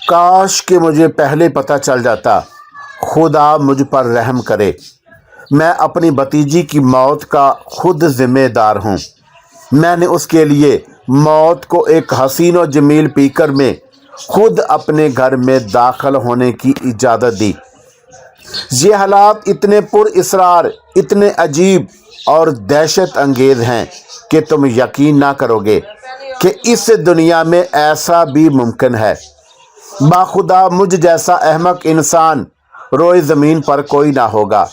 کاش کہ مجھے پہلے پتہ چل جاتا۔ خدا مجھ پر رحم کرے۔ میں اپنی بھتیجی کی موت کا خود ذمہ دار ہوں۔ میں نے اس کے لیے موت کو ایک حسین و جمیل پیکر میں خود اپنے گھر میں داخل ہونے کی اجازت دی۔ یہ حالات اتنے پر اسرار، اتنے عجیب اور دہشت انگیز ہیں کہ تم یقین نہ کرو گے کہ اس دنیا میں ایسا بھی ممکن ہے۔ باخدا مجھ جیسا احمق انسان روئے زمین پر کوئی نہ ہوگا۔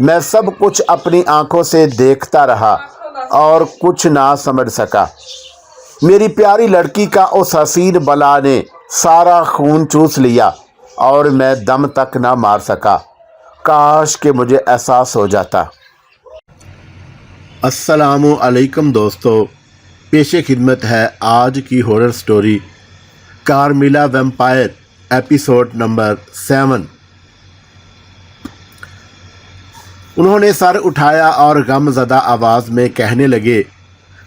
میں سب کچھ اپنی آنکھوں سے دیکھتا رہا اور کچھ نہ سمجھ سکا۔ میری پیاری لڑکی کا اس حسین بلا نے سارا خون چوس لیا اور میں دم تک نہ مار سکا۔ کاش کہ مجھے احساس ہو جاتا۔ السلام علیکم دوستو، پیش خدمت ہے آج کی horror story Carmilla vampire episode number 7۔ انہوں نے سر اٹھایا اور غم زدہ آواز میں کہنے لگے،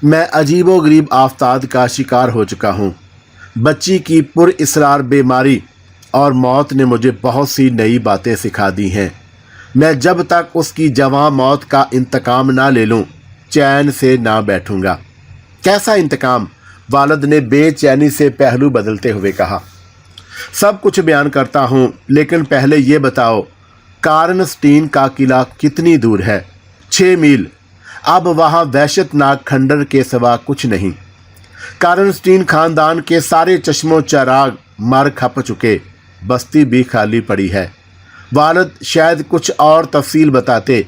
میں عجیب و غریب آفتاب کا شکار ہو چکا ہوں۔ بچی کی پر اسرار بیماری اور موت نے مجھے بہت سی نئی باتیں سکھا دی ہیں۔ میں جب تک اس کی جواں موت کا انتقام نہ لے لوں چین سے نہ بیٹھوں گا۔ کیسا انتقام؟ والد نے بے چینی سے پہلو بدلتے ہوئے کہا۔ سب کچھ بیان کرتا ہوں، لیکن پہلے یہ بتاؤ کارنسٹین کا قلعہ کتنی دور ہے؟ 6 میل۔ اب وہاں وحشت ناک کھنڈر کے سوا کچھ نہیں۔ کارنسٹین خاندان کے سارے چشم و چراغ مر کھپ چکے، بستی بھی خالی پڑی ہے۔ والد شاید کچھ اور تفصیل بتاتے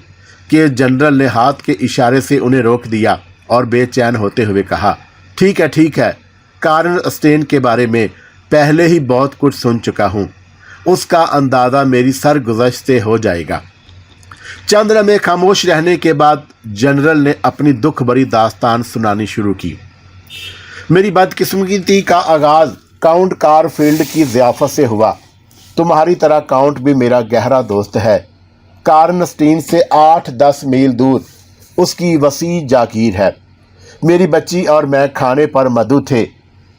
کہ جنرل نے ہاتھ کے اشارے سے انہیں روک دیا اور بے چین ہوتے ہوئے کہا، ٹھیک ہے، کارنسٹین کے بارے میں پہلے ہی بہت کچھ سن چکا ہوں۔ اس کا اندازہ میری سرگزشت سے ہو جائے گا۔ چند لمحے خاموش رہنے کے بعد جنرل نے اپنی دکھ بھری داستان سنانی شروع کی۔ میری بدقسمتی کا آغاز کاؤنٹ کارفیلڈ کی ضیافت سے ہوا۔ تمہاری طرح کاؤنٹ بھی میرا گہرا دوست ہے۔ کارنسٹین سے 8-10 میل دور اس کی وسیع جاگیر ہے۔ میری بچی اور میں کھانے پر مدعو تھے۔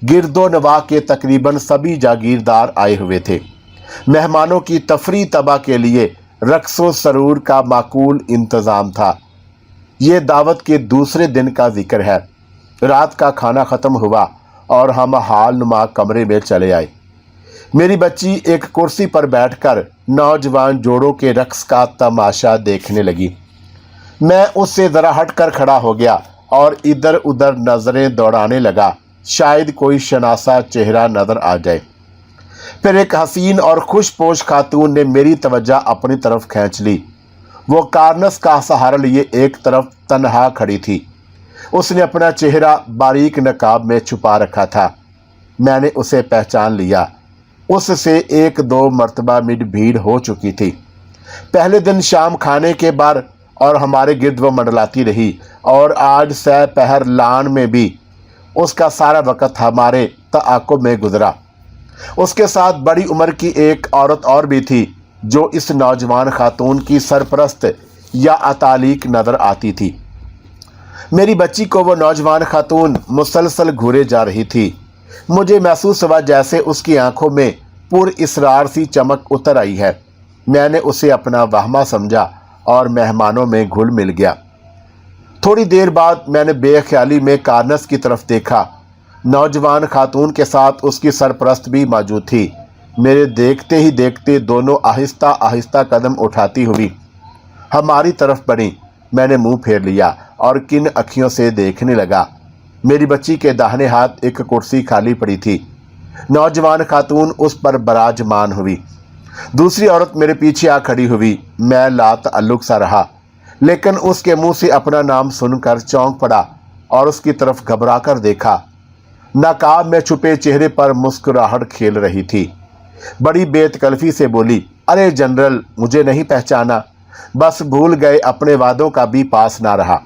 گرد و نواح کے تقریباً سبھی جاگیردار آئے ہوئے تھے۔ مہمانوں کی تفریح طبع کے لیے رقص و سرور کا معقول انتظام تھا۔ یہ دعوت کے دوسرے دن کا ذکر ہے۔ رات کا کھانا ختم ہوا اور ہم حال نما کمرے میں چلے آئے۔ میری بچی ایک کرسی پر بیٹھ کر نوجوان جوڑوں کے رقص کا تماشا دیکھنے لگی۔ میں اس سے ذرا ہٹ کر کھڑا ہو گیا اور ادھر ادھر نظریں دوڑانے لگا، شاید کوئی شناسا چہرہ نظر آ جائے۔ پھر ایک حسین اور خوش پوش خاتون نے میری توجہ اپنی طرف کھینچ لی۔ وہ کارنس کا سہارا لیے ایک طرف تنہا کھڑی تھی۔ اس نے اپنا چہرہ باریک نقاب میں چھپا رکھا تھا۔ میں نے اسے پہچان لیا۔ اس سے 1-2 مرتبہ میری بھیڑ ہو چکی تھی۔ پہلے دن شام کھانے کے بعد اور ہمارے گرد وہ منڈلاتی رہی، اور آج سہ پہر لان میں بھی اس کا سارا وقت ہمارے تعاقب میں گزرا۔ اس کے ساتھ بڑی عمر کی ایک عورت اور بھی تھی جو اس نوجوان خاتون کی سرپرست یا اتالیق نظر آتی تھی۔ میری بچی کو وہ نوجوان خاتون مسلسل گھورے جا رہی تھی۔ مجھے محسوس ہوا جیسے اس کی آنکھوں میں پر اسرار سی چمک اتر آئی ہے۔ میں نے اسے اپنا وہمہ سمجھا اور مہمانوں میں گھل مل گیا۔ تھوڑی دیر بعد میں نے بے خیالی میں کارنس کی طرف دیکھا۔ نوجوان خاتون کے ساتھ اس کی سرپرست بھی موجود تھی۔ میرے دیکھتے ہی دیکھتے دونوں آہستہ آہستہ قدم اٹھاتی ہوئی ہماری طرف بڑھیں۔ میں نے منہ پھیر لیا اور کن اکھیوں سے دیکھنے لگا۔ میری بچی کے داہنے ہاتھ ایک کرسی خالی پڑی تھی۔ نوجوان خاتون اس پر براجمان ہوئی۔ دوسری عورت میرے پیچھے آ کھڑی ہوئی۔ میں لا تعلق سا رہا، لیکن اس کے منہ سے اپنا نام سن کر چونک پڑا اور اس کی طرف گھبرا کر دیکھا۔ نقاب میں چھپے چہرے پر مسکراہٹ کھیل رہی تھی۔ بڑی بے تکلفی سے بولی، ارے جنرل، مجھے نہیں پہچانا؟ بس بھول گئے، اپنے وعدوں کا بھی پاس نہ رہا۔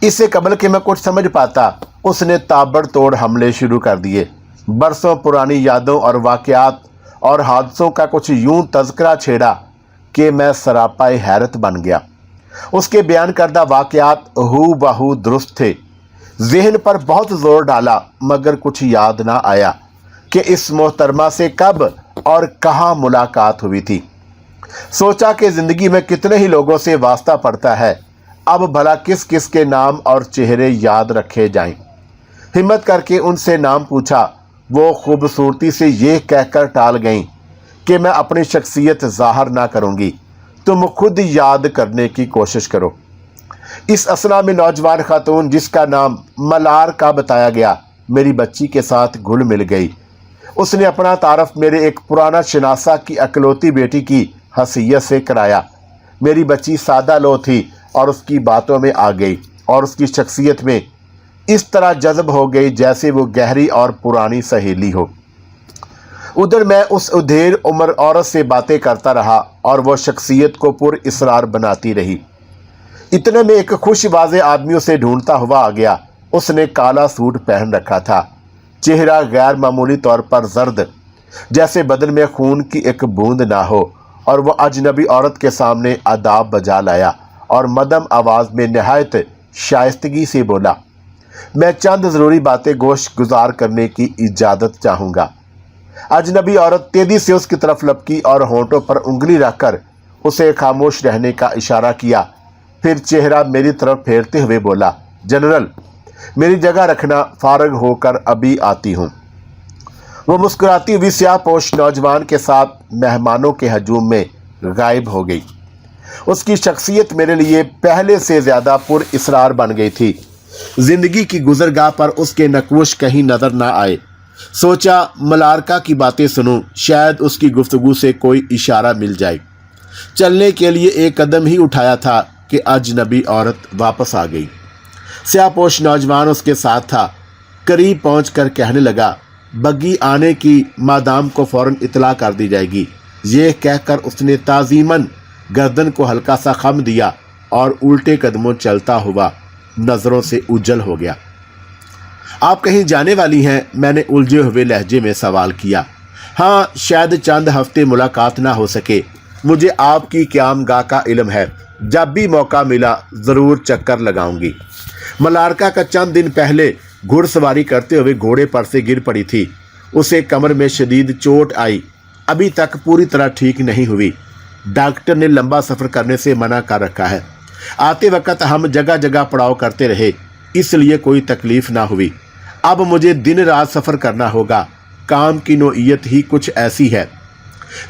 اس سے قبل کہ میں کچھ سمجھ پاتا، اس نے تابڑ توڑ حملے شروع کر دیے۔ برسوں پرانی یادوں اور واقعات اور حادثوں کا کچھ یوں تذکرہ چھیڑا کہ میں سراپائے حیرت بن گیا۔ اس کے بیان کردہ واقعات ہو بہو درست تھے۔ ذہن پر بہت زور ڈالا مگر کچھ یاد نہ آیا۔ کہ اس मोहतरमा से कब और कहाँ मुलाकात हुई थी। सोचा कि ज़िंदगी में कितने ही लोगों से वास्ता पड़ता है, अब भला किस किस के नाम और चेहरे याद रखे जाएं। हिम्मत करके उनसे नाम पूछा। वो खूबसूरती से ये कहकर टाल गईं कि मैं अपनी शख्सियत ज़ाहिर ना करूँगी, तुम खुद याद करने की कोशिश करो। इस असना में नौजवान खातून जिसका नाम मलार का बताया गया मेरी बच्ची के साथ घुल मिल गई। उसने अपना तारफ़ मेरे एक पुराना शनासा की अकलौती बेटी की हसीयत से कराया। मेरी बच्ची सादा लो थी और उसकी बातों में आ गई और उसकी शख्सियत में इस तरह जज्ब हो गई जैसे वो गहरी और पुरानी सहेली हो। उधर मैं उस उधेड़ उम्र औरत से बातें करता रहा और वो शख्सियत को पुर इसरार बनाती रही। इतने में एक खुश वाज़े आदमी उसे ढूंढता हुआ आ गया। उसने काला सूट पहन रखा था, चेहरा गैर मामूली तौर पर जर्द, जैसे बदन में खून की एक बूंद ना हो, और वह अजनबी औरत के सामने आदाब बजा लाया और मदम आवाज़ में नहायत शाइस्तगी से बोला, मैं चंद ज़रूरी बातें गोश गुजार करने की इजाज़त चाहूँगा। अजनबी औरत तेज़ी से उसकी तरफ लपकी और होंठों पर उंगली रखकर उसे खामोश रहने का इशारा किया। फिर चेहरा मेरी तरफ फेरते हुए बोला, जनरल मेरी जगह रखना, फारग होकर अभी आती हूँ। वो मुस्कुराती हुई स्याहपोश नौजवान के साथ मेहमानों के हजूम में गायब हो गई। उसकी शख्सियत मेरे लिए पहले से ज़्यादा पुर इसरार बन गई थी। ज़िंदगी की गुजरगाह पर उसके नक्वश कहीं नज़र ना आए। सोचा मलारका की बातें सुनूं, शायद उसकी गुफ्तगू से कोई इशारा मिल जाए। चलने के लिए एक कदम ही उठाया था कि अजनबी औरत वापस आ गई। स्याहपोश नौजवान उसके साथ था। करीब पहुंचकर कहने लगा, बग्गी आने की मादाम को फ़ौरन इतला कर दी जाएगी। ये कहकर उसने ताज़ीमन गर्दन को हल्का सा खम दिया और उल्टे कदमों चलता हुआ नज़रों से उज्जल हो गया। आप कहीं जाने वाली हैं? मैंने उलझे हुए लहजे में सवाल किया। हाँ, शायद चंद हफ्ते मुलाकात ना हो सके। मुझे आपकी क़यामगाह का इल्म है, जब भी मौका मिला ज़रूर चक्कर लगाऊंगी। मलारका का चंद दिन पहले घुड़सवारी करते हुए घोड़े पर से गिर पड़ी थी। उसे कमर में शदीद चोट आई, अभी तक पूरी तरह ठीक नहीं हुई। डॉक्टर ने लंबा सफ़र करने से मना कर रखा है। आते वक्त हम जगह जगह पड़ाव करते रहे, इसलिए कोई तकलीफ़ ना हुई। अब मुझे दिन रात सफ़र करना होगा। काम की नोइयत ही कुछ ऐसी है।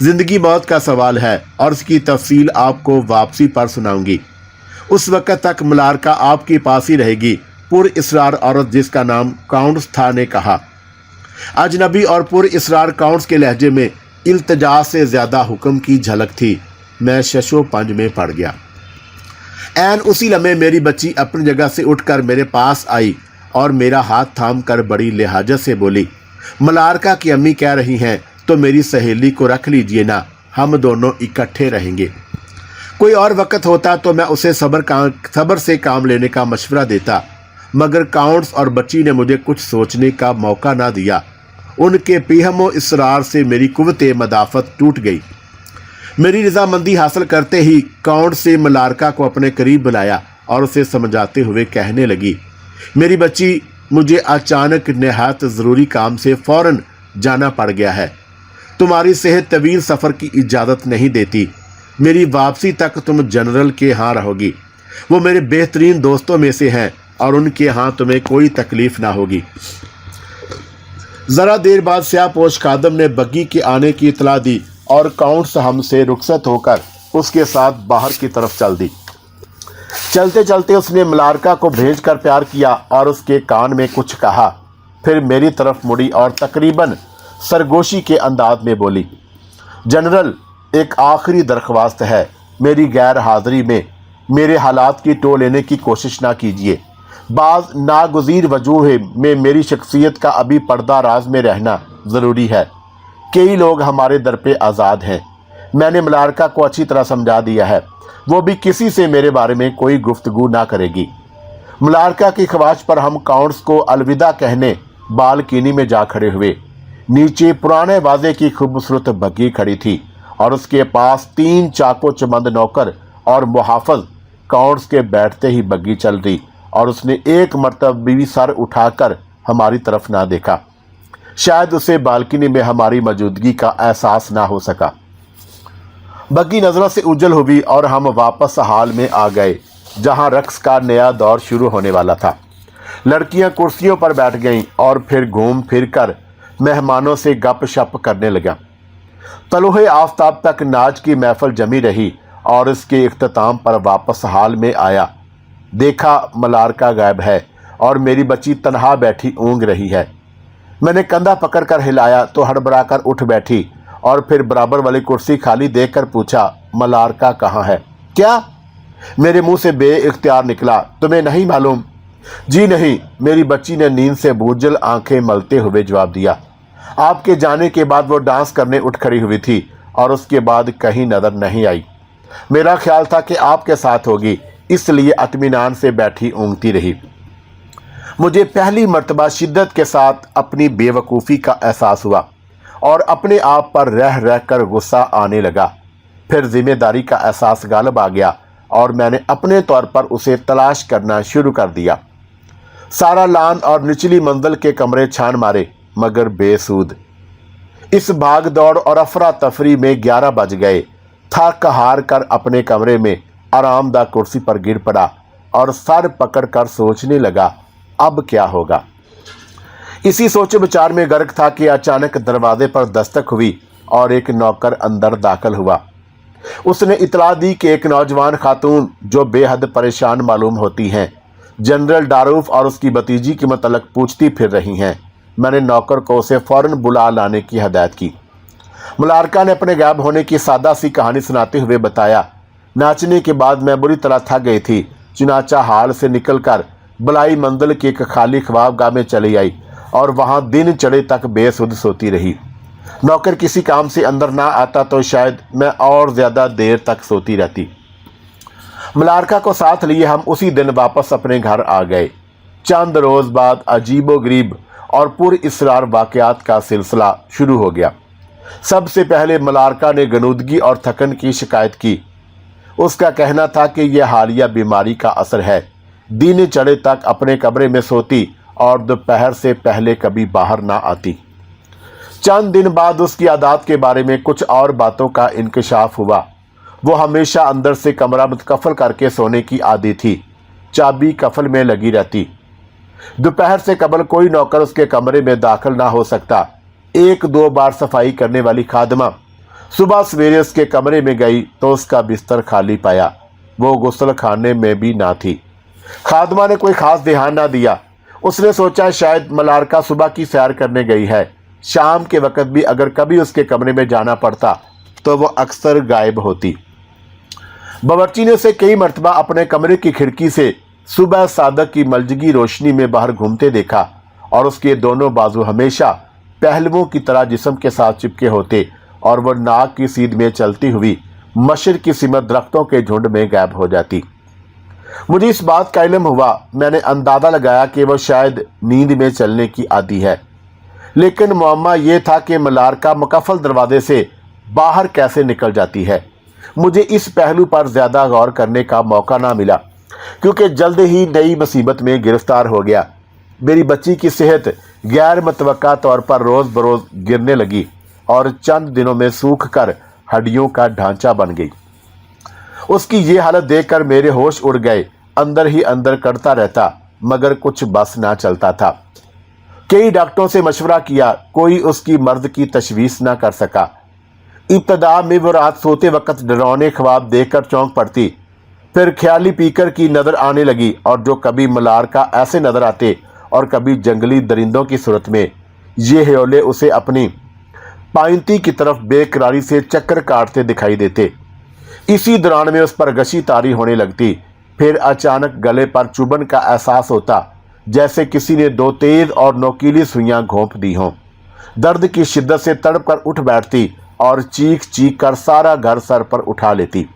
ज़िंदगी मौत का सवाल है और इसकी तफसील आपको वापसी पर सुनाऊंगी। उस वक्त तक मलारका आपके पास ही रहेगी। पुर इसरार औरत जिसका नाम काउंट्स था ने कहा। अजनबी और पुर इसरार काउंट्स के लहजे में इल्तिजा से ज़्यादा हुक्म की झलक थी। मैं शशो पंज में पड़ गया। ऐन उसी लम्हे मेरी बच्ची अपनी जगह से उठकर मेरे पास आई और मेरा हाथ थाम कर बड़ी लिहाजत से बोली, मलारका की अम्मी कह रही हैं तो मेरी सहेली को रख लीजिए ना, हम दोनों इकट्ठे रहेंगे। कोई और वक्त होता तो मैं उसे सब्र से काम लेने का मशवरा देता, मगर काउंट्स और बच्ची ने मुझे कुछ सोचने का मौका ना दिया। उनके पीहमो इसरार से मेरी कुव्वते मदाफत टूट गई। मेरी रजामंदी हासिल करते ही काउंट्स से मलारका को अपने करीब बुलाया और उसे समझाते हुए कहने लगी, मेरी बच्ची, मुझे अचानक नहायत ज़रूरी काम से फ़ौरन जाना पड़ गया है। तुम्हारी सेहत तवील सफ़र की इजाज़त नहीं देती। मेरी वापसी तक तुम जनरल के यहाँ रहोगी। वो मेरे बेहतरीन दोस्तों में से हैं और उनके यहाँ तुम्हें कोई तकलीफ़ ना होगी। ज़रा देर बाद स्याहपोश खादम ने बग्गी के आने की इतला दी और काउंट्स हमसे रुखसत होकर उसके साथ बाहर की तरफ चल दी। चलते चलते उसने मलारका को भेज कर प्यार किया और उसके कान में कुछ कहा। फिर मेरी तरफ मुड़ी और तकरीबन सरगोशी के अंदाज में बोली, जनरल, एक आखिरी दरख्वास्त है। मेरी गैर हाज़िरी में मेरे हालात की टो लेने की कोशिश ना कीजिए। बाज़ नागुज़ीर वजूह में मेरी शख्सियत का अभी पर्दा राज में रहना ज़रूरी है। कई लोग हमारे दर पे आज़ाद हैं। मैंने मलारका को अच्छी तरह समझा दिया है, वो भी किसी से मेरे बारे में कोई गुफ्तगू ना करेगी। मलारका की ख्वाहिश पर हम काउंट्स को अलविदा कहने बालकीनी में जा खड़े हुए। नीचे पुराने वाजे की खूबसूरत बग्गी खड़ी थी और उसके पास 3 चाको चमंद नौकर और मुहाफ़िज़। काउंट्स के बैठते ही बग्गी चल रही और उसने एक मरतबा भी सर उठाकर हमारी तरफ ना देखा। शायद उसे बालकनी में हमारी मौजूदगी का एहसास ना हो सका। बग्गी नजरों से उज्जल हुई और हम वापस हाल में आ गए जहां रक्स का नया दौर शुरू होने वाला था। लड़कियां कुर्सियों पर बैठ गईं और फिर घूम फिर कर मेहमानों से गपशप करने लगा। तलुहे आफताब तक नाच की महफिल जमी रही और इसके इख्तिताम पर वापस हाल में आया। देखा मलारका गायब है और मेरी बच्ची तन्हा बैठी ऊँग रही है। मैंने कंधा पकड़कर हिलाया तो हड़बड़ाकर उठ बैठी और फिर बराबर वाली कुर्सी खाली देखकर पूछा, मलारका कहाँ है? क्या? मेरे मुंह से बेइख्तियार निकला, तुम्हें नहीं मालूम? जी नहीं, मेरी बच्ची ने नींद से बोझल आंखें मलते हुए जवाब दिया। आपके जाने के बाद वो डांस करने उठ खड़ी हुई थी और उसके बाद कहीं नजर नहीं आई। मेरा ख्याल था कि आपके साथ होगी, इसलिए इत्मीनान से बैठी ऊँगती रही। मुझे पहली मर्तबा शिद्दत के साथ अपनी बेवकूफ़ी का एहसास हुआ और अपने आप पर रह रह कर गुस्सा आने लगा। फिर जिम्मेदारी का एहसास गालिब आ गया और मैंने अपने तौर पर उसे तलाश करना शुरू कर दिया। सारा लान और निचली मंजिल के कमरे छान मारे मगर बेसूद। इस भाग दौड़ और अफरा तफरी में 11 बज गए। थक हार कर अपने कमरे में आरामदा कुर्सी पर गिर पड़ा और सर पकड़ कर सोचने लगा, अब क्या होगा। इसी सोच विचार में गर्क था कि अचानक दरवाजे पर दस्तक हुई और एक नौकर अंदर दाखिल हुआ। उसने इतला दी कि एक नौजवान खातून जो बेहद परेशान मालूम होती हैं, जनरल डारूफ और उसकी भतीजी के मतलब पूछती फिर रही हैं। मैंने नौकर को उसे फौरन बुला लाने की हदायत की। मलारका ने अपने गायब होने की सादा सी कहानी सुनाते हुए बताया, नाचने के बाद मैं बुरी तरह थक गई थी, चुनाचा हाल से निकलकर बलाई मंजिल की एक खाली ख्वाबगाह में चली आई और वहां दिन चढ़े तक बेसुध सोती रही। नौकर किसी काम से अंदर ना आता तो शायद मैं और ज्यादा देर तक सोती रहती। मलारका को साथ लिए हम उसी दिन वापस अपने घर आ गए। चंद रोज बाद अजीबोगरीब और पुरइस्रार वाकयात का सिलसिला शुरू हो गया। सबसे पहले मलारका ने गनूदगी और थकन की शिकायत की। उसका कहना था कि यह हालिया बीमारी का असर है। दिन चढ़े तक अपने कमरे में सोती और दोपहर से पहले कभी बाहर ना आती। चंद दिन बाद उसकी आदत के बारे में कुछ और बातों का इंकशाफ हुआ। वो हमेशा अंदर से कमरा मुतकफल करके सोने की आदी थी। चाबी कफल में लगी रहती। दोपहर से कबल कोई नौकर उसके कमरे में दाखिल ना हो सकता। 1-2 बार सफाई करने वाली खादमा सुबह सवेरे उसके कमरे में गई तो उसका बिस्तर खाली पाया। वो गुस्ल खाने में भी ना थी। खादमा ने कोई खास ध्यान ना दिया। उसने सोचा शायद मलारका सुबह की सैर करने गई है। शाम के वक्त भी अगर कभी उसके कमरे में जाना पड़ता तो वो अक्सर गायब होती। बावर्ची ने उसे कई मरतबा अपने कमरे की खिड़की से सुबह सादक की मलजगी रोशनी में बाहर घूमते देखा और उसके दोनों बाजू हमेशा पहलुओं की तरह जिस्म के साथ चिपके होते और वह नाक की सीध में चलती हुई मशर की सिमत दरख्तों के झुंड में गायब हो जाती। मुझे इस बात का इल्म हुआ। मैंने अंदाजा लगाया कि वह शायद नींद में चलने की आदी है, लेकिन मुअम्मा यह था कि मलारका मुकफ्फल दरवाजे से बाहर कैसे निकल जाती है। मुझे इस पहलू पर ज़्यादा गौर करने का मौका ना मिला क्योंकि जल्द ही नई मुसीबत में गिरफ्तार हो गया। मेरी बच्ची की सेहत गैर मुतवक्का तौर पर रोज़ बरोज़ गिरने लगी और चंद दिनों में सूख कर हड्डियों का ढांचा बन गई। उसकी ये हालत देखकर मेरे होश उड़ गए। अंदर ही अंदर करता रहता मगर कुछ बस ना चलता था। कई डॉक्टरों से मशवरा किया, कोई उसकी मर्द की तशवीश ना कर सका। इब्तदा में वो रात सोते वक्त डरावने ख्वाब देखकर चौंक पड़ती। फिर ख्याली पीकर की नज़र आने लगी और जो कभी मलारका ऐसे नज़र आते और कभी जंगली दरिंदों की सूरत में। ये ह्योले उसे अपनी पाइंती की तरफ बेकरारी से चक्कर काटते दिखाई देते। इसी दौरान में उस पर गशी तारी होने लगती। फिर अचानक गले पर चुभन का एहसास होता जैसे किसी ने 2 तेज और नोकीली सुइयां घोंप दी हों। दर्द की शिद्दत से तड़प कर उठ बैठती और चीख चीख कर सारा घर सर पर उठा लेती।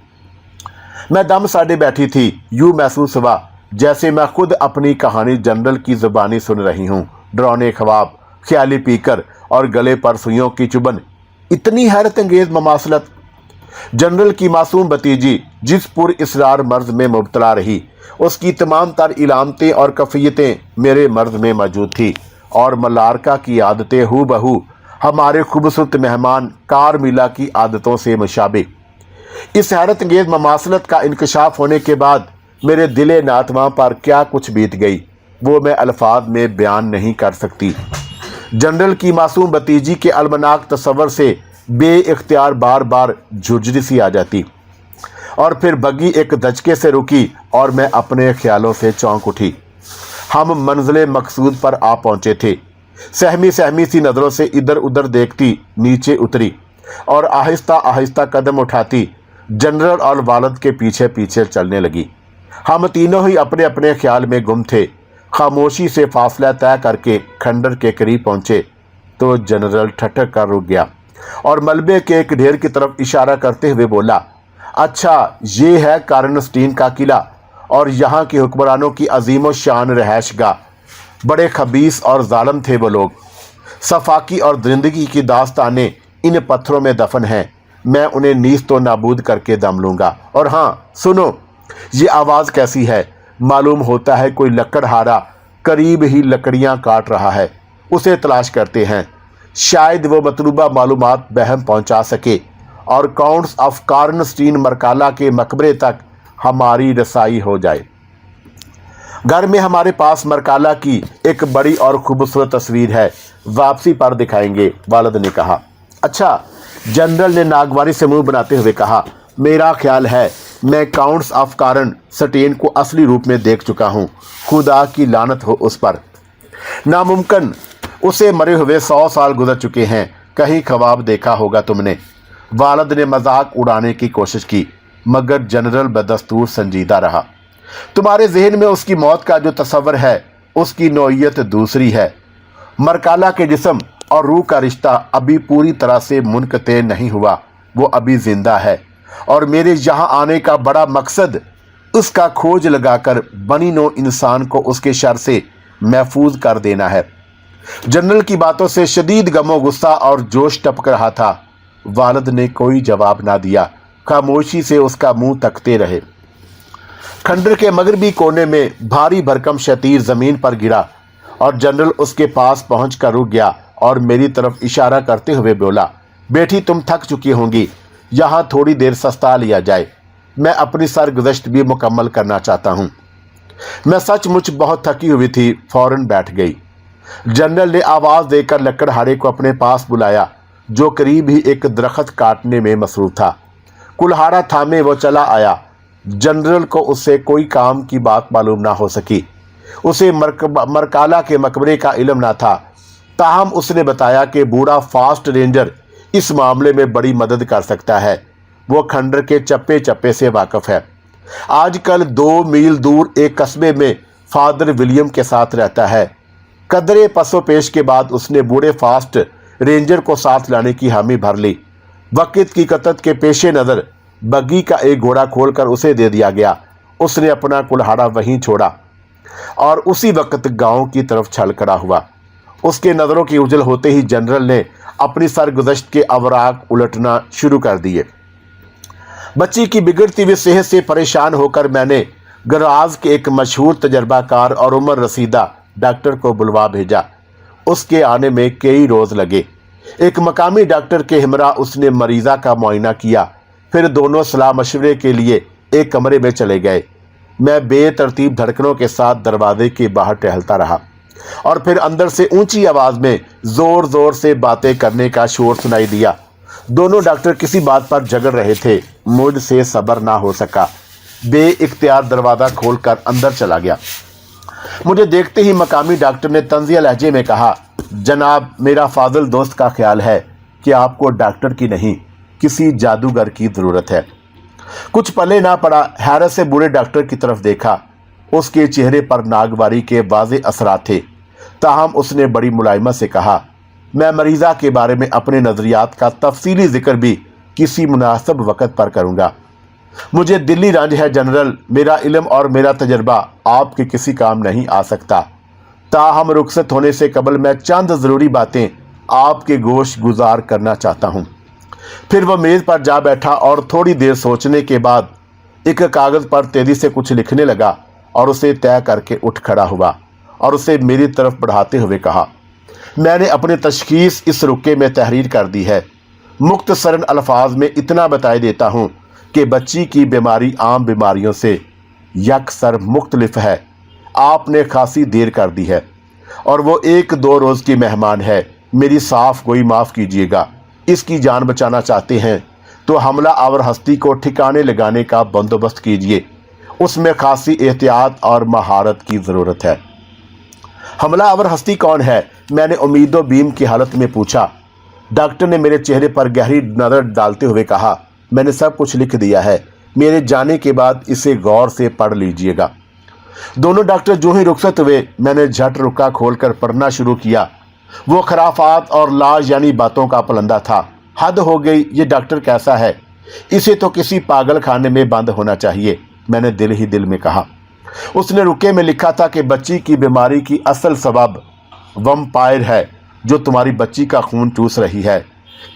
मैं दम साधे बैठी थी। यूं महसूस हुआ जैसे मैं खुद अपनी कहानी जनरल की जुबानी सुन रही हूँ। डरावने ख्वाब, ख्याली पीकर और गले पर सुइयों की चुभन, इतनी हैरत अंगेज ममासलत। जनरल की मासूम भतीजी जिस पुरइस्रार मर्ज में मुब्तला रही, उसकी तमाम तर इलामतें और कफियतें मेरे मर्ज में मौजूद थी और मलारका की आदतें हूबहू हमारे खूबसूरत मेहमान कारमिला की आदतों से मुशाबे। इस हैरत अंगेज ममासलत का इंकशाफ होने के बाद मेरे दिले नातवा पर क्या कुछ बीत गई वो मैं अल्फाज में बयान नहीं कर सकती। जनरल की मासूम भतीजी के अलमनाक तस्वर से बेइख्तियार बार बार झुर्झरी सी आ जाती और फिर बग्गी एक दचके से रुकी और मैं अपने ख्यालों से चौंक उठी। हम मंजिल मकसूद पर आ पहुंचे थे। सहमी सहमी सी नज़रों से इधर उधर देखती नीचे उतरी और आहिस्ता आहिस्ता कदम उठाती जनरल और वालद के पीछे पीछे चलने लगी। हम तीनों ही अपने अपने ख्याल में गुम थे। खामोशी से फासला तय करके खंडर के करीब पहुंचे तो जनरल ठठक कर रुक गया और मलबे के एक ढेर की तरफ इशारा करते हुए बोला, अच्छा ये है कार्नस्टीन का किला और यहाँ के हुक्मरानों की अजीम शान रहायशगाह। बड़े खबीस और जालिम थे वो लोग। सफाकी और दरिंदगी की दास्तानें इन पत्थरों में दफन हैं। मैं उन्हें नीस तो नाबूद करके दम लूँगा। और हाँ सुनो, ये आवाज़ कैसी है? मालूम होता है कोई लकड़हारा करीब ही लकड़ियाँ काट रहा है। उसे तलाश करते हैं, शायद वो मतलूबा मालूमात बहम पहुँचा सके और काउंट्स ऑफ कार्नस्टीन मरकाला के मकबरे तक हमारी रसाई हो जाए। घर में हमारे पास मरकाला की एक बड़ी और खूबसूरत तस्वीर है, वापसी पर दिखाएंगे, वालिद ने कहा। अच्छा, जनरल ने नागवारी से मुंह बनाते हुए कहा, मेरा ख्याल है मैं काउंट्स ऑफ कार्नस्टीन को असली रूप में देख चुका हूँ। खुदा की लानत हो उस पर। नामुमकिन, उसे मरे हुए 100 साल गुजर चुके हैं। कहीं ख्वाब देखा होगा तुमने। वालिद ने मजाक उड़ाने की कोशिश की मगर जनरल बदस्तूर संजीदा रहा। तुम्हारे जहन में उसकी मौत का जो तस्वर है उसकी नौइयत दूसरी है। मरकाला के जिस्म और रूह का रिश्ता अभी पूरी तरह से मुनक़ते नहीं हुआ, वो अभी जिंदा है और मेरे यहाँ आने का बड़ा मकसद उसका खोज लगाकर बनी नो इंसान को उसके शर से महफूज कर देना है। जनरल की बातों से शदीद गमो गुस्सा और जोश टपक रहा था। वालिद ने कोई जवाब ना दिया, खामोशी से उसका मुंह तकते रहे। खंडर के मगरबी कोने में भारी भरकम शतीर जमीन पर गिरा और जनरल उसके पास पहुंचकर रुक गया और मेरी तरफ इशारा करते हुए बोला, बेटी तुम थक चुकी होंगी, यहाँ थोड़ी देर सस्ता लिया जाए। मैं अपनी सरगुज़श्त भी मुकम्मल करना चाहता हूँ। मैं सचमुच बहुत थकी हुई थी, फौरन बैठ गई। जनरल ने आवाज़ देकर लकड़हारे को अपने पास बुलाया जो करीब ही एक दरख्त काटने में मसरूफ था। कुल्हाड़ा थामे वो चला आया। जनरल को उससे कोई काम की बात मालूम ना हो सकी। उसे मरकाला के मकबरे का इल्म ना था, ताहम उसने बताया कि बूढ़ा फास्ट रेंजर इस मामले में बड़ी मदद कर सकता है। वो खंडर के चप्पे चप्पे से वाकिफ़ है। आजकल 2 मील दूर एक कस्बे में फादर विलियम के साथ रहता है। कदरे पसो पेश के बाद उसने बूढ़े फास्ट रेंजर को साथ लाने की हामी भर ली। वक़्त की कतत के पेशे नज़र बग्गी का एक घोड़ा खोलकर उसे दे दिया गया। उसने अपना कुल्हाड़ा वहीं छोड़ा और उसी वक्त गांव की तरफ छल खड़ा हुआ। उसके नज़रों की उजल होते ही जनरल ने अपनी सरगुज़श्त के अवराक उलटना शुरू कर दिए। बच्ची की बिगड़ती हुई सेहत से परेशान होकर मैंने गराज के एक मशहूर तजर्बाकार और उम्र रसीदा डॉक्टर को बुलवा भेजा। उसके आने में कई रोज़ लगे। एक मकामी डॉक्टर के हमरा उसने मरीज़ा का मुआयना किया। फिर दोनों सलाह मशवरे के लिए एक कमरे में चले गए। मैं बेतरतीब धड़कनों के साथ दरवाजे के बाहर टहलता रहा और फिर अंदर से ऊंची आवाज़ में ज़ोर ज़ोर से बातें करने का शोर सुनाई दिया। दोनों डॉक्टर किसी बात पर झगड़ रहे थे। मुझसे सब्र ना हो सका। बेइख्तियार दरवाज़ा खोलकर अंदर चला गया। मुझे देखते ही मकामी डॉक्टर ने तंजिया लहजे में कहा, जनाब, मेरा फाजिल दोस्त का ख्याल है कि आपको डॉक्टर की नहीं किसी जादूगर की ज़रूरत है। कुछ पले ना पड़ा, हैरत से बूढ़े डॉक्टर की तरफ देखा। उसके चेहरे पर नागवारी के वाज़े असरात थे, ताहम उसने बड़ी मुलायमत से कहा, मैं मरीज़ा के बारे में अपने नज़रियात का तफसीली जिक्र भी किसी मुनासिब वक़्त पर करूँगा। मुझे दिल्ली रंज है जनरल, मेरा इल्म और मेरा तजर्बा आपके किसी काम नहीं आ सकता। ताहम रुखसत होने से कबल मैं चंद ज़रूरी बातें आपके गोश गुजार करना चाहता हूँ। फिर वह मेज़ पर जा बैठा और थोड़ी देर सोचने के बाद एक कागज़ पर तेज़ी से कुछ लिखने लगा और उसे तय करके उठ खड़ा हुआ और उसे मेरी तरफ बढ़ाते हुए कहा, میں نے اپنی تشخیص اس رکے میں تحریر کر دی ہے۔ مختصراً الفاظ میں اتنا بتا دیتا ہوں کہ بچی کی بیماری عام بیماریوں سے یکسر مختلف ہے۔ آپ نے خاصی دیر کر دی ہے اور وہ 1-2 روز کی مہمان ہے۔ میری صاف گوئی معاف کیجیے گا۔ اس کی جان بچانا چاہتے ہیں تو حملہ آور ہستی کو ٹھکانے لگانے کا بندوبست کیجیے۔ اس میں خاصی احتیاط اور مہارت کی ضرورت ہے۔ حملہ آور ہستی کون ہے؟ میں نے امید و بیم کی حالت میں پوچھا۔ ڈاکٹر نے میرے چہرے پر گہری نظر ڈالتے ہوئے کہا، میں نے سب کچھ لکھ دیا ہے، میرے جانے کے بعد اسے غور سے پڑھ لیجئے گا۔ دونوں ڈاکٹر جو ہی رخصت ہوئے، میں نے جھٹ رکا کھول کر پڑھنا شروع کیا۔ وہ خرافات اور لا یعنی باتوں کا پلندہ تھا۔ حد ہو گئی، یہ ڈاکٹر کیسا ہے؟ اسے تو کسی پاگل خانے میں بند ہونا چاہیے، میں نے دل ہی دل میں کہا۔ اس نے رکے میں لکھا تھا کہ بچی کی بیماری کی اصل سبب ویمپائر ہے جو تمہاری بچی کا خون چوس رہی ہے۔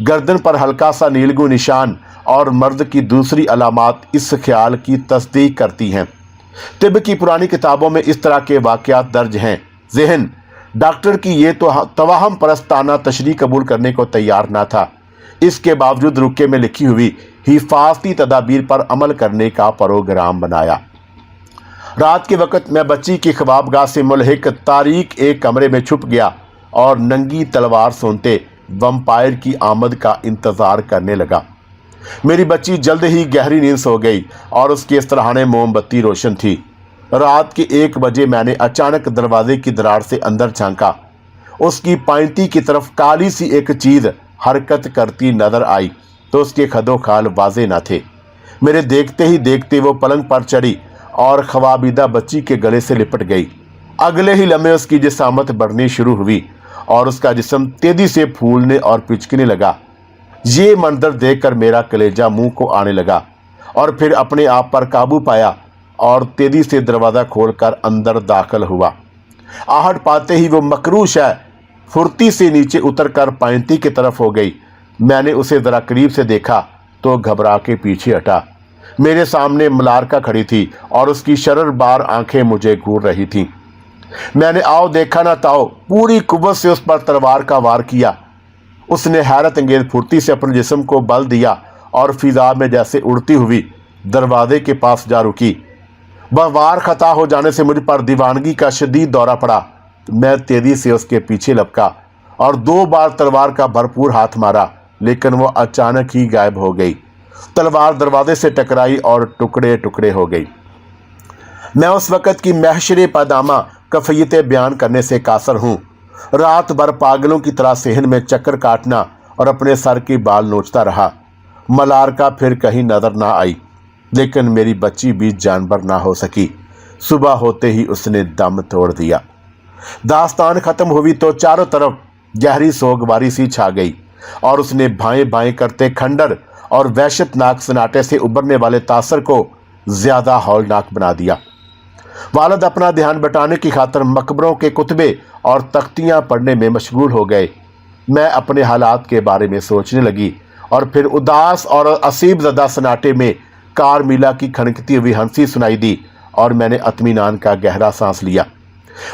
گردن پر ہلکا سا نیلگو نشان اور مرد کی دوسری علامات اس خیال کی تصدیق کرتی ہیں۔ طب کی پرانی کتابوں میں اس طرح کے واقعات درج ہیں۔ ذہن ڈاکٹر کی یہ تو توہم پرستانہ تشریح قبول کرنے کو تیار نہ تھا۔ اس کے باوجود رکے میں لکھی ہوئی حفاظتی تدابیر پر عمل کرنے کا پروگرام بنایا۔ رات کے وقت میں بچی کی خوابگاہ سے ملحق تاریک ایک کمرے میں چھپ گیا اور ننگی تلوار سونتے ویمپائر کی آمد کا انتظار کرنے لگا۔ میری بچی جلد ہی گہری نیند سو گئی اور اس کے استراحنے موم بتی روشن تھی۔ رات کے 1 بجے میں نے اچانک دروازے کی دراڑ سے اندر جھانکا۔ اس کی پائنتی کی طرف کالی سی ایک چیز حرکت کرتی نظر آئی تو اس کے خد و خال واضح نہ تھے۔ میرے دیکھتے ہی دیکھتے وہ پلنگ پر چڑھی اور خوابیدہ بچی کے گلے سے لپٹ گئی۔ اگلے ہی لمحے اس کی جسامت بڑھنی شروع ہوئی اور اس کا جسم تیزی سے پھولنے اور پچکنے لگا۔ یہ منظر دیکھ کر میرا کلیجہ منہ کو آنے لگا اور پھر اپنے آپ پر قابو پایا اور تیزی سے دروازہ کھول کر اندر داخل ہوا۔ آہٹ پاتے ہی وہ مکروہ شے پھرتی سے نیچے اتر کر پائنتی کی طرف ہو گئی۔ میں نے اسے ذرا قریب سے دیکھا تو گھبرا کے پیچھے ہٹا۔ میرے سامنے ملارکا کھڑی تھی اور اس کی شرر بار آنکھیں مجھے گھور رہی تھیں۔ میں نے آؤ دیکھا نہ تاؤ پوری قوت سے اس پر تلوار کا وار کیا۔ اس نے حیرت انگیز پھرتی سے اپنے جسم کو بل دیا اور فضا میں جیسے اڑتی ہوئی دروازے کے پاس جا رکی۔ وہ وار خطا ہو جانے سے مجھ پر دیوانگی کا شدید دورہ پڑا۔ میں تیزی سے اس کے پیچھے لپکا اور 2 بار تلوار کا بھرپور ہاتھ مارا، لیکن وہ اچانک ہی غائب ہو گئی۔ تلوار دروازے سے ٹکرائی اور ٹکڑے ٹکڑے ہو گئی۔ میں اس وقت کی محشر پادامہ کیفیت بیان کرنے سے قاصر ہوں۔ رات بھر پاگلوں کی طرح صحن میں چکر کاٹنا اور اپنے سر کی بال نوچتا رہا۔ ملارکا پھر کہیں نظر نہ آئی، لیکن میری بچی بھی جانبر نہ ہو سکی۔ صبح ہوتے ہی اس نے دم توڑ دیا۔ داستان ختم ہوئی تو چاروں طرف گہری سوگواری سی چھا گئی اور اس نے بھائیں بھائیں کرتے کھنڈر اور وحشت ناک سناٹے سے ابھرنے والے تاثر کو زیادہ ہولناک بنا دیا۔ والد اپنا دھیان بٹانے کی خاطر مقبروں کے کتبے اور تختیاں پڑھنے میں مشغول ہو گئے۔ میں اپنے حالات کے بارے میں سوچنے لگی اور پھر اداس اور اسیب زدہ سناٹے میں کارمیلا کی کھنکتی ہوئی ہنسی سنائی دی اور میں نے اطمینان کا گہرا سانس لیا۔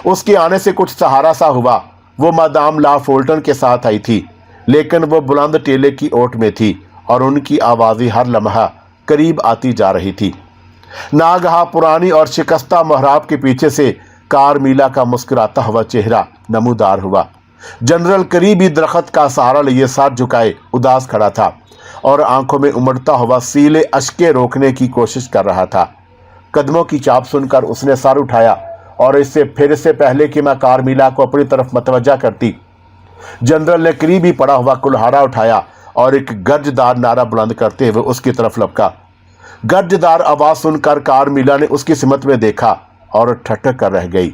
اس کے آنے سے کچھ سہارا سا ہوا۔ وہ مادام لا فولٹن کے ساتھ آئی تھی، لیکن وہ بلند ٹیلے کی اوٹ میں تھی اور ان کی آوازیں ہر لمحہ قریب آتی جا رہی تھی۔ ناگہاں پرانی اور شکستہ محراب کے پیچھے سے کارمیلا کا مسکراتا ہوا چہرہ نمودار ہوا۔ جنرل قریبی درخت کا سہارا لیے سر جھکائے اداس کھڑا تھا اور آنکھوں میں امڑتا ہوا سیلے اشکیں روکنے کی کوشش کر رہا تھا۔ قدموں کی چاپ سن کر اس نے سر اٹھایا اور پھر سے پہلے کہ میں کارمیلا کو اپنی طرف متوجہ کرتی، جنرل نے قریبی پڑا ہوا کلہاڑا اٹھایا اور ایک گرجدار نعرہ بلند کرتے ہوئے اس کی طرف لپکا۔ گرجدار آواز سن کر کارمیلا نے اس کی سمت میں دیکھا اور ٹھٹک کر رہ گئی۔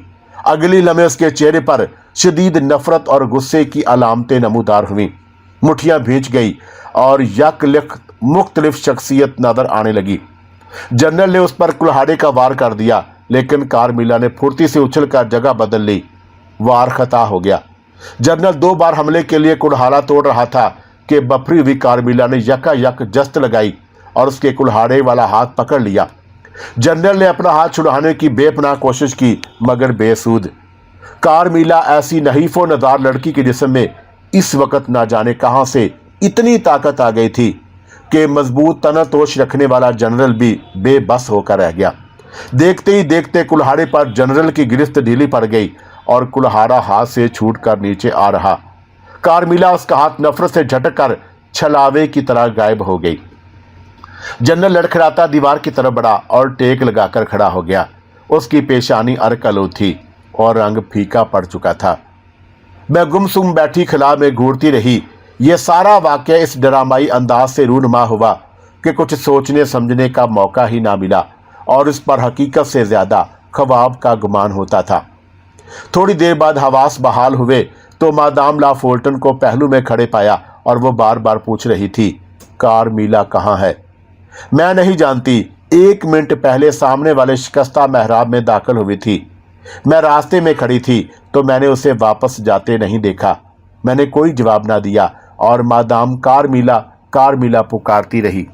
اگلی لمحے اس کے چہرے پر شدید نفرت اور غصے کی علامتیں نمودار ہوئیں۔ مٹھیاں بھیج گئی اور یک لخت مختلف شخصیت نظر آنے لگی۔ جنرل نے اس پر کلہاڑے کا وار کر دیا، لیکن کارمیلا نے پھرتی سے اچھل کر جگہ بدل لی۔ وار خطا ہو گیا۔ جنرل 2 بار حملے کے لیے کلہاڑا توڑ رہا تھا کہ بپھری ہوئی کارمیلا نے یکا یک جست لگائی اور اس کے کلہاڑے والا ہاتھ پکڑ لیا۔ جنرل نے اپنا ہاتھ چھڑانے کی بے پناہ کوشش کی، مگر بے سود۔ कारमिला ऐसी नहीफ व नदार लड़की के जिस्म में इस वक्त ना जाने कहां से इतनी ताकत आ गई थी कि मजबूत तनतोश रखने वाला जनरल भी बेबस होकर रह गया। देखते ही देखते कुल्हाड़े पर जनरल की गिरफ्त ढीली पड़ गई और कुल्हाड़ा हाथ से छूटकर नीचे आ रहा। कारमिला उसका हाथ नफरत से झटक छलावे की तरह गायब हो गई। जनरल लड़खड़ाता दीवार की तरफ बढ़ा और टेक लगाकर खड़ा हो गया। उसकी पेशानी अर्कलू थी और रंग फीका पड़ चुका था। मैं गुमसुम बैठी खला में घूरती रही। यह सारा वाकया इस ड्रामाई अंदाज से रूनुमा हुआ कि कुछ सोचने समझने का मौका ही ना मिला और इस पर हकीकत से ज्यादा ख्वाब का गुमान होता था। थोड़ी देर बाद हवास बहाल हुए तो मादाम ला फोल्टन को पहलू में खड़े पाया और वो बार बार पूछ रही थी, कारमिला कहाँ है? मैं नहीं जानती। 1 मिनट पहले सामने वाले शिकस्ता मेहराब में दाखिल हुई थी। मैं रास्ते में खड़ी थी तो मैंने उसे वापस जाते नहीं देखा। मैंने कोई जवाब ना दिया और मादाम कारमिला कारमिला पुकारती रही।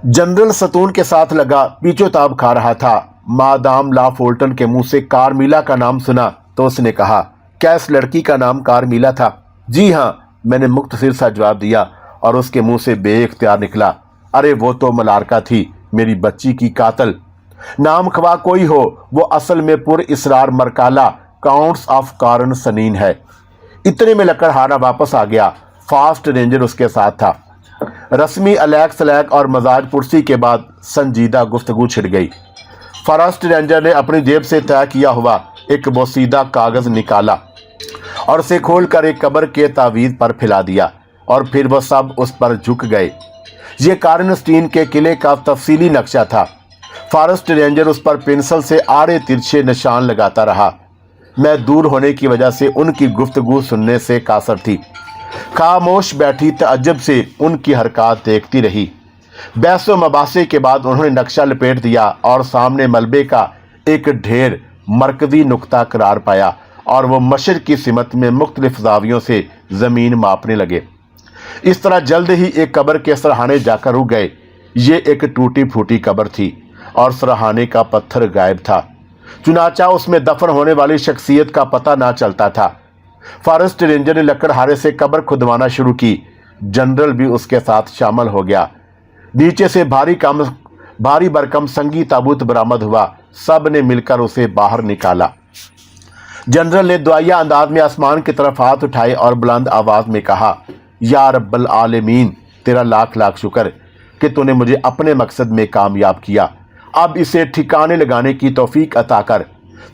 जनरल सतून के साथ लगा पीछोताब खा रहा था। मादाम ला फोल्टन के मुंह से कारमिला का नाम सुना तो उसने कहा, क्या इस लड़की का नाम कारमिला था? जी हाँ, मैंने मुख्तसर सा जवाब दिया और उसके मुंह से बेइख्तियार निकला, अरे वो तो मलारका थी, मेरी बच्ची की कातल। नाम खवा कोई हो, वो असल में पुर इसरार मरकाला काउंट्स ऑफ कारण सनीन है। इतने में लकड़हारा वापस आ गया। फास्ट रेंजर उसके साथ था। रस्मी अलैक सलैक और मजाज पुरसी के बाद संजीदा गुफ्तगू छिड़ गई। फॉरेस्ट रेंजर ने अपनी जेब से तय किया हुआ एक बोसीदा कागज निकाला और उसे खोलकर एक कब्र के तावीज पर फैला दिया और फिर वह सब उस पर झुक गए। ये कार्नस्टीन के किले का तफसीली नक्शा था। फॉरेस्ट रेंजर उस पर पेंसिल से आड़े तिरछे निशान लगाता रहा। मैं दूर होने की वजह से उनकी गुफ्तगू सुनने से कासर थी। खामोश बैठी तअज्जुब से उनकी हरकत देखती रही। बहसो मबासे के बाद उन्होंने नक्शा लपेट दिया और सामने मलबे का एक ढेर मरकजी नुक्ता करार पाया और वो मशरिक की सिमत में मुख्तलिफ जावियों से ज़मीन मापने लगे। इस तरह जल्द ही एक कब्र के सरहाने जाकर रुक गए। ये एक टूटी फूटी कब्र थी और सरहाने का पत्थर गायब था। चुनाचा उसमें दफन होने वाली शख्सियत का पता ना चलता था। फॉरेस्ट रेंजर ने लकड़हारे से कब्र खुदवाना शुरू की। जनरल भी उसके साथ शामिल हो गया। नीचे से भारी भरकम संगी ताबूत बरामद हुआ। सब ने मिलकर उसे बाहर निकाला। जनरल ने दुआया अंदाज में आसमान की तरफ हाथ उठाए और बुलंद आवाज में कहा, या रब्बल आलमीन, तेरा लाख लाख शुक्र कि तूने मुझे अपने मकसद में कामयाब किया। अब इसे ठिकाने लगाने की तौफीक अता कर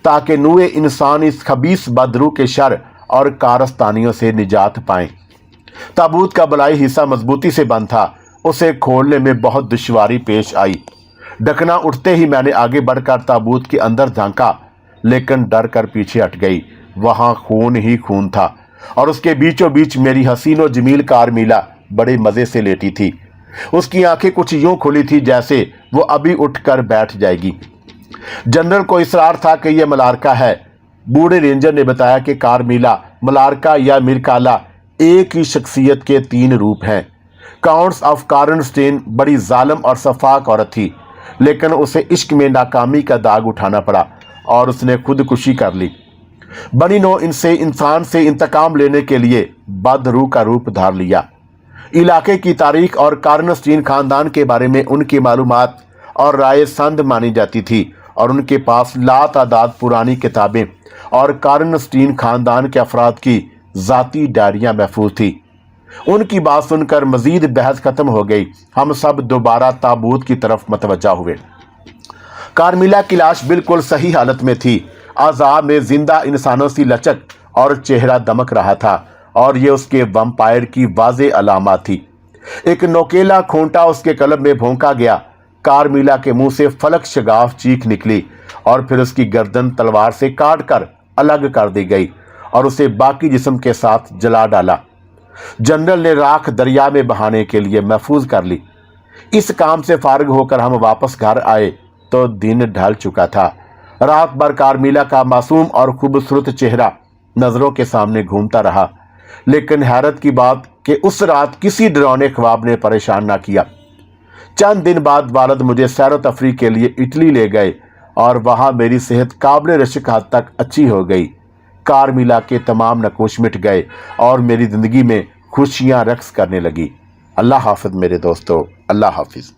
ताकि नूए इंसान इस खबीस बदरू के शर और कारस्तानियों से निजात पाएं। ताबूत का बलाई हिस्सा मजबूती से बंद था। उसे खोलने में बहुत दुश्वारी पेश आई। ढकना उठते ही मैंने आगे बढ़कर ताबूत के अंदर झांका, लेकिन डर कर पीछे हट गई। वहां खून ही खून था और उसके बीचों बीच मेरी हसीनो जमील कारमिला बड़े मजे से लेटी थी। उसकी आंखें कुछ यूं खुली थी जैसे वो अभी उठकर बैठ जाएगी। जनरल को इसरार था कि यह मलारका है। बूढ़े रेंजर ने बताया कि कारमिला, मलारका या मिरकाला एक ही शख्सियत के 3 रूप हैं। काउंट्स ऑफ कार्नस्टीन बड़ी जालिम और सफाक औरत थी, लेकिन उसे इश्क में नाकामी का दाग उठाना पड़ा और उसने खुदकुशी कर ली। बनी नो इनसे इंसान से इंतकाम लेने के लिए बदरू का रूप धार लिया। इलाके की तारीख और कार्नस्टीन खानदान के बारे में उनकी मालूमात और राय संद मानी जाती थी और उनके पास लातादाद पुरानी किताबें और कार्नस्टीन खानदान के अफराद की ज़ाती डायरियां महफूज थी। उनकी बात सुनकर मजीद बहस खत्म हो गई। हम सब दोबारा ताबूत की तरफ मतवज्जा हुए। कारमिला की लाश बिल्कुल सही हालत में थी। आज़ा में जिंदा इंसानों सी लचक और चेहरा दमक रहा था और ये उसके वंपायर की वाज़े अलामत थी। एक नोकेला खूंटा उसके कलब में भोंका गया। कारमिला के मुंह से फलक शगाफ चीख निकली और फिर उसकी गर्दन तलवार से काट कर अलग कर दी गई और उसे बाकी जिस्म के साथ जला डाला। जनरल ने राख दरिया में बहाने के लिए महफूज कर ली। इस काम से फारिग होकर हम वापस घर आए तो दिन ढल चुका था। रात भर कारमिला का मासूम और खूबसूरत चेहरा नजरों के सामने घूमता रहा, लेकिन हैरत की बात कि उस रात किसी डरावने ख्वाब ने परेशान ना किया। चंद दिन बाद वालिद मुझे सैर तफरीह के लिए इटली ले गए اور وہاں میری صحت قابل رشک حد تک اچھی ہو گئی۔ کار ملا کے تمام نقوش مٹ گئے اور میری زندگی میں خوشیاں رقص کرنے لگی۔ اللہ حافظ میرے دوستو، اللہ حافظ۔